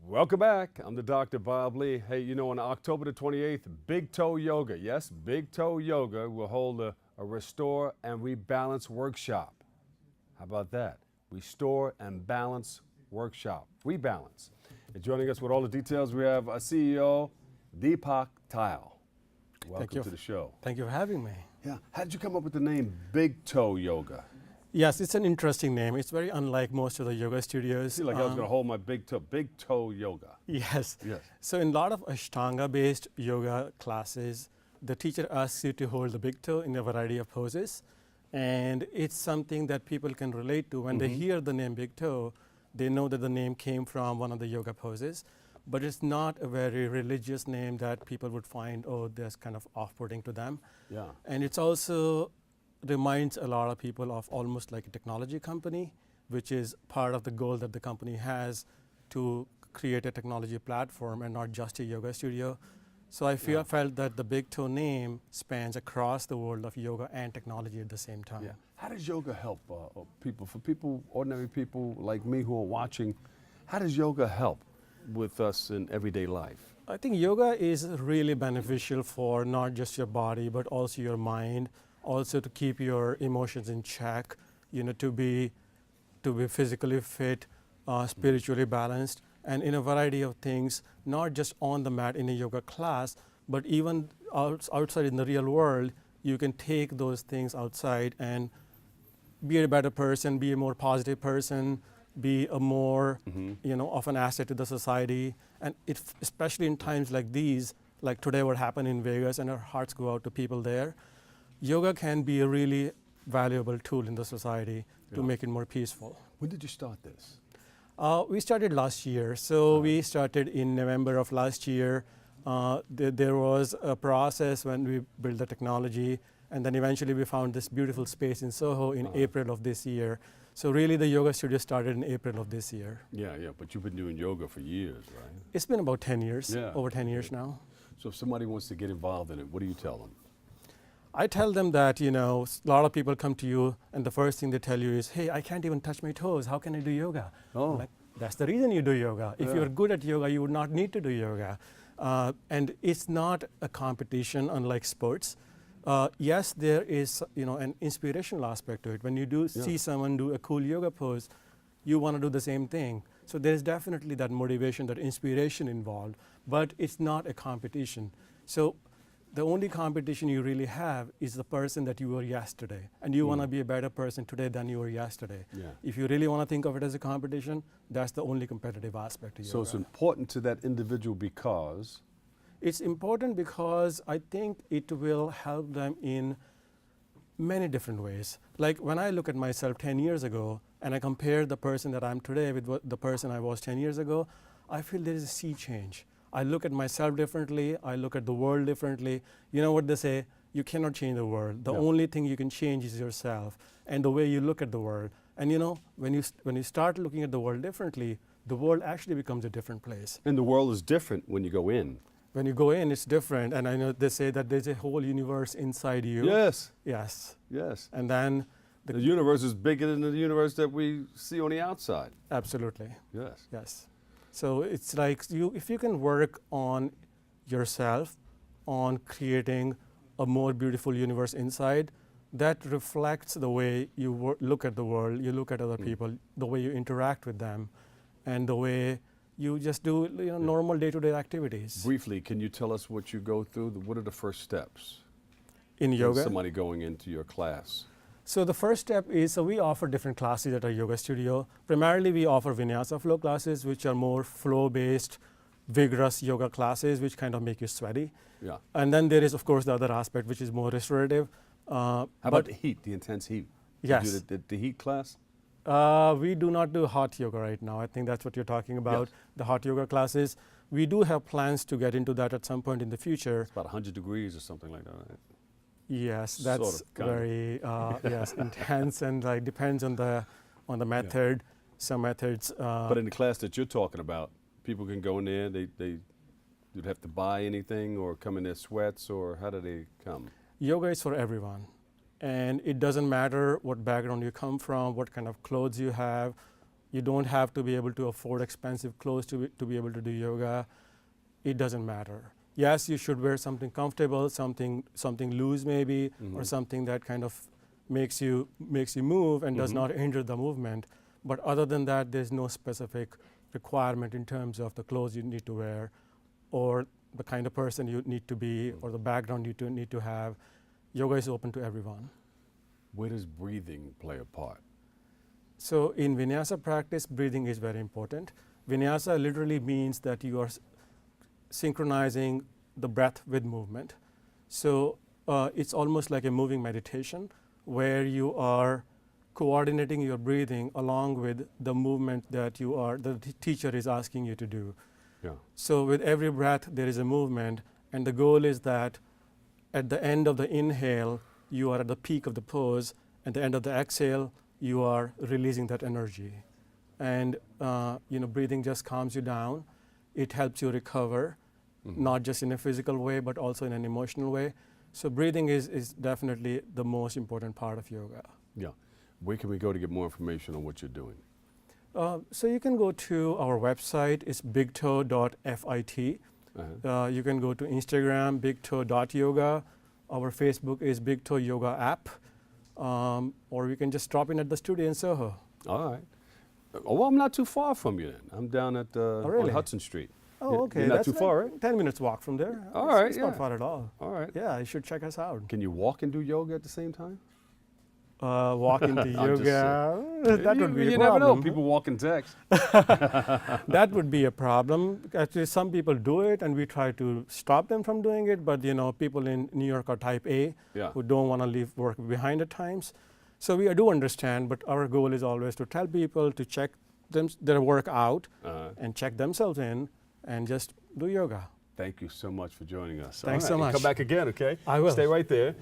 Welcome back. I'm the Dr. Bob Lee. Hey, you know, on October the 28th, BigToe Yoga, yes, BigToe Yoga will hold a Restore and Rebalance workshop. How about that? Restore and Balance workshop. Rebalance. And joining us with all the details, we have our CEO, Deepak Tayal. Welcome to the show. Thank you for having me. Yeah. How did you come up with the name BigToe Yoga? Yes, it's an interesting name. It's very unlike most of the yoga studios. I feel like I was going to hold my big toe. BigToe Yoga. Yes. Yes. So in a lot of Ashtanga-based yoga classes, the teacher asks you to hold the big toe in a variety of poses. And it's something that people can relate to. When they hear the name big toe, they know that the name came from one of the yoga poses. But it's not a very religious name that people would find, oh, that's kind of off-putting to them. Yeah. And it's also reminds a lot of people of almost like a technology company, which is part of the goal that the company has to create a technology platform and not just a yoga studio. So I felt that the BigToe name spans across the world of yoga and technology at the same time. Yeah. How does yoga help people? For people, ordinary people like me who are watching, how does yoga help with us in everyday life? I think yoga is really beneficial for not just your body, but also your mind, also to keep your emotions in check, you know, to be physically fit, spiritually balanced, and in a variety of things, not just on the mat in a yoga class, but even outside in the real world. You can take those things outside and be a better person, be a more positive person, be a more, you know, of an asset to the society. And especially in times like these, like today what happened in Vegas, and our hearts go out to people there. Yoga can be a really valuable tool in the society to make it more peaceful. When did you start this? We started last year. So we started in November of last year. There was a process when we built the technology, and then eventually we found this beautiful space in Soho in April of this year. So really the yoga studio started in April of this year. Yeah, but you've been doing yoga for years, right? It's been about 10 years, over 10 years now. So if somebody wants to get involved in it, what do you tell them? I tell them that, you know, a lot of people come to you and the first thing they tell you is, hey, I can't even touch my toes. How can I do yoga? Oh. Like, that's the reason you do yoga. If you're good at yoga, you would not need to do yoga. And it's not a competition unlike sports. Yes, there is, you know, an inspirational aspect to it. When you do see someone do a cool yoga pose, you want to do the same thing. So there's definitely that motivation, that inspiration involved, but it's not a competition. So the only competition you really have is the person that you were yesterday. And you want to be a better person today than you were yesterday. Yeah. If you really want to think of it as a competition, that's the only competitive aspect to yoga. So it's important to that individual because? It's important because I think it will help them in many different ways. Like when I look at myself 10 years ago and I compare the person that I'm today with the person I was 10 years ago, I feel there is a sea change. I look at myself differently. I look at the world differently. You know what they say? You cannot change the world. The only thing you can change is yourself and the way you look at the world. And you know, when you start looking at the world differently, the world actually becomes a different place. And the world is different when you go in. When you go in, it's different. And I know they say that there's a whole universe inside you. Yes. Yes. Yes. And then the universe is bigger than the universe that we see on the outside. Absolutely. Yes. Yes. So it's like if you can work on yourself, on creating a more beautiful universe inside, that reflects the way you look at the world, you look at other people, the way you interact with them, and the way you just do normal day-to-day activities. Briefly, can you tell us what you go through? What are the first steps in yoga? Somebody going into your class. So the first step is, so we offer different classes at our yoga studio. Primarily we offer Vinyasa flow classes, which are more flow-based, vigorous yoga classes, which kind of make you sweaty. Yeah. And then there is, of course, the other aspect, which is more restorative. How about the heat, the intense heat? Yes. You do the heat class? We do not do hot yoga right now. I think that's what you're talking about, the hot yoga classes. We do have plans to get into that at some point in the future. It's about 100 degrees or something like that, right? Yes, that's very intense, and like depends on the method. Some methods. But in the class that you're talking about, people can go in there. They would have to buy anything or come in their sweats, or how do they come? Yoga is for everyone, and it doesn't matter what background you come from, what kind of clothes you have, You don't have to be able to afford expensive clothes to be able to do yoga. It doesn't matter. Yes, you should wear something comfortable, something loose maybe, or something that kind of makes you move and does not hinder the movement. But other than that, there's no specific requirement in terms of the clothes you need to wear, or the kind of person you need to be, or the background you need to have. Yoga is open to everyone. Where does breathing play a part? So in Vinyasa practice, breathing is very important. Vinyasa literally means that you are synchronizing the breath with movement. So it's almost like a moving meditation where you are coordinating your breathing along with the movement that the teacher is asking you to do. Yeah. So with every breath, there is a movement, and the goal is that at the end of the inhale, you are at the peak of the pose. At the end of the exhale, you are releasing that energy. And breathing just calms you down. It helps you recover, not just in a physical way, but also in an emotional way. So breathing is definitely the most important part of yoga. Yeah. Where can we go to get more information on what you're doing? So you can go to our website. It's bigtoe.fit. You can go to Instagram, bigtoe.yoga. Our Facebook is BigToe Yoga app. Or you can just drop in at the studio in Soho. All right. Oh, well, I'm not too far from you then. I'm down at really? on Hudson Street. Oh, okay. You're not That's too far, right? 10 minutes walk from there. All right, It's yeah. not far at all. All right. Yeah, you should check us out. Can you walk and do yoga at the same time? Walk into I'm just yoga, that would be a you problem. never know. People walk in text. That would be a problem. Actually, some people do it, and we try to stop them from doing it. But people in New York are type A, Yeah. who don't want to leave work behind at times. So we do understand, but our goal is always to tell people to check their work out and check themselves in and just do yoga. Thank you so much for joining us. Thanks All so right. much. Come back again, okay? I will. Stay right there.